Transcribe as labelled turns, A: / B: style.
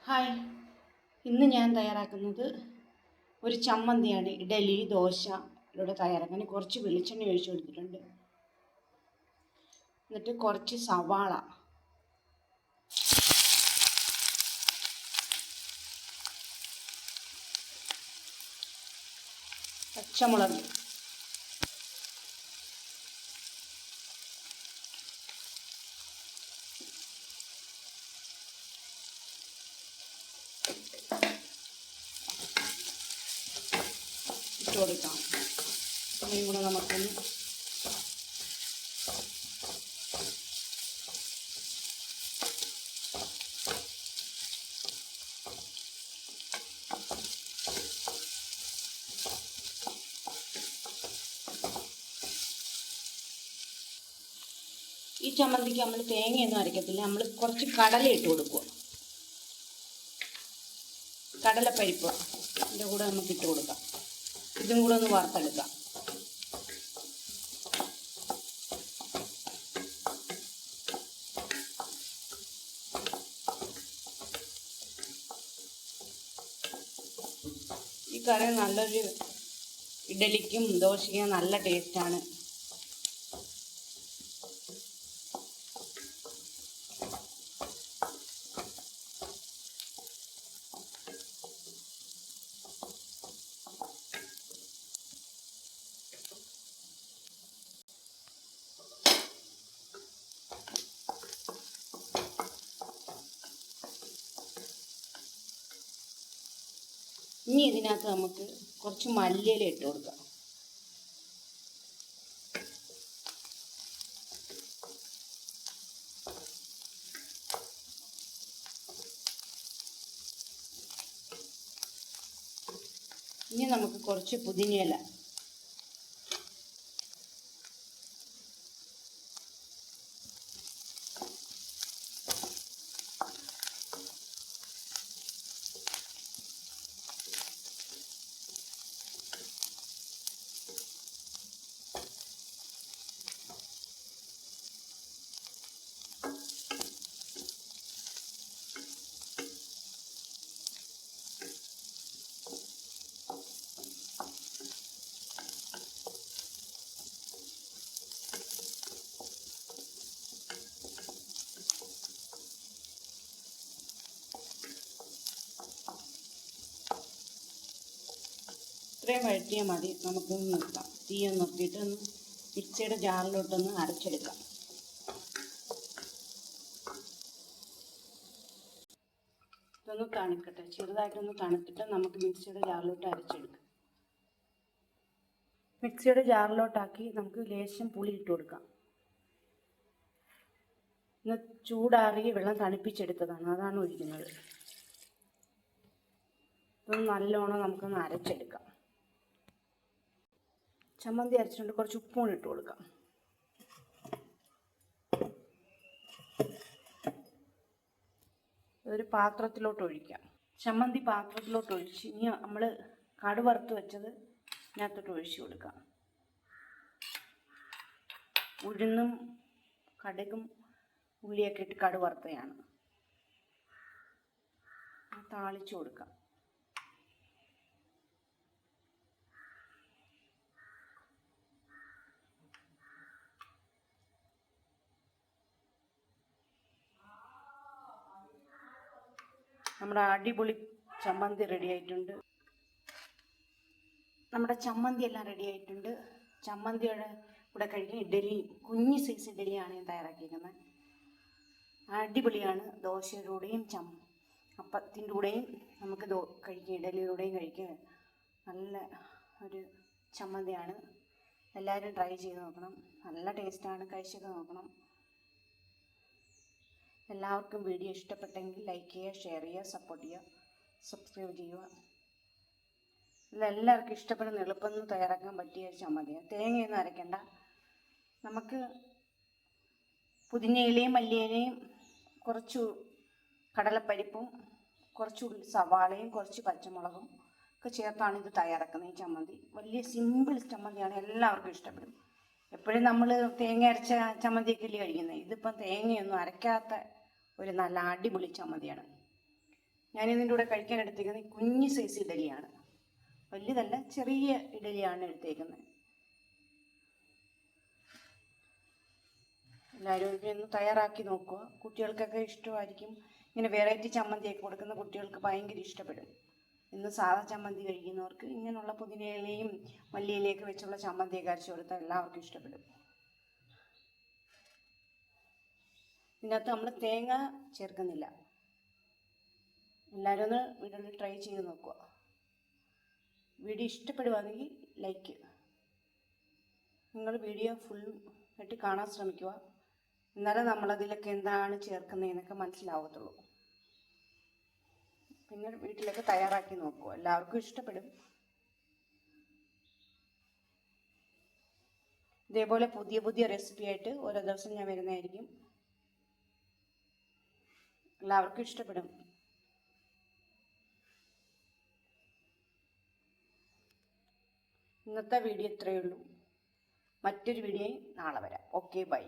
A: Hi, ഇന്ന് ഞാൻ തയ്യാറാക്കുന്നത് ഒരു ചമ്മന്തിയാണ്. ഇഡലി, ദോശ ഇവിടെ തയ്യാറാക്കാൻ കുറച്ച് വെളിച്ചെണ്ണ ഒഴിച്ചു കൊടുത്തിട്ടുണ്ട്. എന്നിട്ട് കുറച്ച് സവാള, പച്ചമുളക്, ഇട്ട് കൊടുക്കാം. ഇത്രയും കൂടെ നമുക്കൊന്ന് ഈ ചമ്മന്തിക്ക് നമ്മൾ തേങ്ങയൊന്നും അരയ്ക്കത്തില്ല. നമ്മൾ കുറച്ച് കടല ഇട്ട് കൊടുക്കുക. കടലപ്പരിപ്പ് ഇതിൻ്റെ കൂടെ നമുക്ക് ഇട്ട് കൊടുക്കാം. ഇതും കൂടെ ഒന്ന് വറുത്തെടുക്കാം. ഈ കറി നല്ലൊരു ഇഡലിക്കും ദോശയ്ക്കും നല്ല ടേസ്റ്റാണ്. ഇനി ഇതിനകത്ത് നമുക്ക് കുറച്ച് മല്ലിയില ഇട്ട് കൊടുക്കാം. ഇനി നമുക്ക് കുറച്ച് പുതിനയില, ഇത്രയും വഴറ്റിയാൽ മതി. നമുക്കൊന്ന് നിർത്താം. തീയൊന്ന് നിർത്തിയിട്ട് ഒന്ന് മിക്സിയുടെ ജാറിലോട്ടൊന്ന് അരച്ചെടുക്കാം. ഇതൊന്ന് തണുക്കട്ടെ. ചെറുതായിട്ടൊന്ന് തണുത്തിട്ട് നമുക്ക് മിക്സിയുടെ ജാറിലോട്ട് അരച്ചെടുക്കാം. മിക്സിയുടെ ജാറിലോട്ടാക്കി നമുക്ക് ലേശം പുളി ഇട്ട് കൊടുക്കാം. ഇന്ന് ചൂടാറി വെള്ളം തണുപ്പിച്ചെടുത്തതാണ്, അതാണ് ഒഴിക്കുന്നത്. ഇതൊന്ന് നല്ലോണം നമുക്കൊന്ന് അരച്ചെടുക്കാം. ചമ്മന്തി അരച്ചിട്ടുണ്ട്. കുറച്ച് ഉപ്പും കൂടി ഇട്ട് കൊടുക്കാം. ഒരു പാത്രത്തിലോട്ട് ഒഴിക്കാം. ചമ്മന്തി പാത്രത്തിലോട്ട് ഒഴിച്ച് ഇനി നമ്മൾ കടുവറുത്ത് വെച്ചത് ഇതിനകത്തോട്ട് ഒഴിച്ചു കൊടുക്കാം. ഉഴുന്നും കടുകും ഉള്ളിയൊക്കെ ഇട്ട് കടുവറുത്തതാണ്. താളിച്ചു കൊടുക്കാം. നമ്മുടെ അടിപൊളി ചമ്മന്തി റെഡി ആയിട്ടുണ്ട്. നമ്മുടെ ചമ്മന്തി എല്ലാം റെഡി ആയിട്ടുണ്ട്. ചമ്മന്തിയുടെ കൂടെ കഴിക്കാൻ ഇഡലി, കുഞ്ഞി സൈസ് ഇഡലിയാണ് ഞാൻ തയ്യാറാക്കിയിരിക്കുന്നത്. അടിപൊളിയാണ്. ദോശയുടെ കൂടെയും അപ്പത്തിൻ്റെ കൂടെയും നമുക്ക് കഴിക്കാം. ഇഡലിയുടെയും കഴിക്കാൻ നല്ല ഒരു ചമ്മന്തിയാണ്. എല്ലാവരും ട്രൈ ചെയ്ത് നോക്കണം. നല്ല ടേസ്റ്റാണ്. കഴിച്ചൊക്കെ നോക്കണം. എല്ലാവർക്കും വീഡിയോ ഇഷ്ടപ്പെട്ടെങ്കിൽ ലൈക്ക് ചെയ്യുക, ഷെയർ ചെയ്യുക, സപ്പോർട്ട് ചെയ്യുക, സബ്സ്ക്രൈബ് ചെയ്യുക. ഇതെല്ലാവർക്കും ഇഷ്ടപ്പെടുന്ന എളുപ്പം തയ്യാറാക്കാൻ പറ്റിയ ഒരു ചമ്മന്തിയാണ്. തേങ്ങയൊന്നും അരയ്ക്കണ്ട. നമുക്ക് പുതിനയിലയും മല്ലിയിലയും കുറച്ച് കടലപ്പരിപ്പും കുറച്ച് സവാളയും കുറച്ച് പച്ചമുളകും ഒക്കെ ചേർത്താണ് ഇത് തയ്യാറാക്കുന്നത്. ഈ ചമ്മന്തി വലിയ സിമ്പിൾ ചമ്മന്തിയാണ്. എല്ലാവർക്കും ഇഷ്ടപ്പെടും. എപ്പോഴും നമ്മൾ തേങ്ങ അരച്ച ചമ്മന്തിയൊക്കെ അല്ലേ കഴിക്കുന്നത്. ഇതിപ്പം തേങ്ങയൊന്നും അരയ്ക്കാത്ത ഒരു നല്ല അടിപൊളി ചമ്മന്തിയാണ്. ഞാനിതിൻ്റെ കൂടെ കഴിക്കാൻ എടുത്തേക്കുന്നത് കുഞ്ഞ് സൈസ് ഇഡലിയാണ്. വലിയതല്ല, ചെറിയ ഇഡലിയാണ് എടുത്തേക്കുന്നത്. എല്ലാവരും ഒന്ന് തയ്യാറാക്കി നോക്കുക. കുട്ടികൾക്കൊക്കെ ഇഷ്ടമായിരിക്കും. ഇങ്ങനെ വെറൈറ്റി ചമ്മന്തിയൊക്കെ കൊടുക്കുന്ന കുട്ടികൾക്ക് ഭയങ്കര ഇഷ്ടപ്പെടും. ഇന്ന് സാധാ ചമ്മന്തി കഴിക്കുന്നവർക്ക് ഇങ്ങനെയുള്ള പുതിനയിലയും മല്ലിയിലയൊക്കെ വെച്ചുള്ള ചമ്മന്തിയൊക്കെ അരച്ചു കൊടുത്താൽ എല്ലാവർക്കും ഇഷ്ടപ്പെടും. ഇതിനകത്ത് നമ്മൾ തേങ്ങ ചേർക്കുന്നില്ല. എല്ലാവരും ഒന്ന് വീഡിയോയിൽ ട്രൈ ചെയ്ത് നോക്കുക. വീഡിയോ ഇഷ്ടപ്പെടുവാണെങ്കിൽ ലൈക്ക്. നിങ്ങൾ വീഡിയോ ഫുൾ ആയിട്ട് കാണാൻ ശ്രമിക്കുക. എന്നാലേ നമ്മളതിലൊക്കെ എന്താണ് ചേർക്കുന്നതെന്നൊക്കെ മനസ്സിലാവത്തുള്ളൂ. പിന്നെ വീട്ടിലൊക്കെ തയ്യാറാക്കി നോക്കുക. എല്ലാവർക്കും ഇഷ്ടപ്പെടും. ഇതേപോലെ പുതിയ പുതിയ റെസിപ്പി ആയിട്ട് ഓരോ ദിവസം ഞാൻ വരുന്നതായിരിക്കും. എല്ലാവർക്കും ഇഷ്ടപ്പെടും. ഇന്നത്തെ വീഡിയോ ഇത്രയേ ഉള്ളൂ. മറ്റൊരു വീഡിയോയും നാളെ വരാം. Okay, by.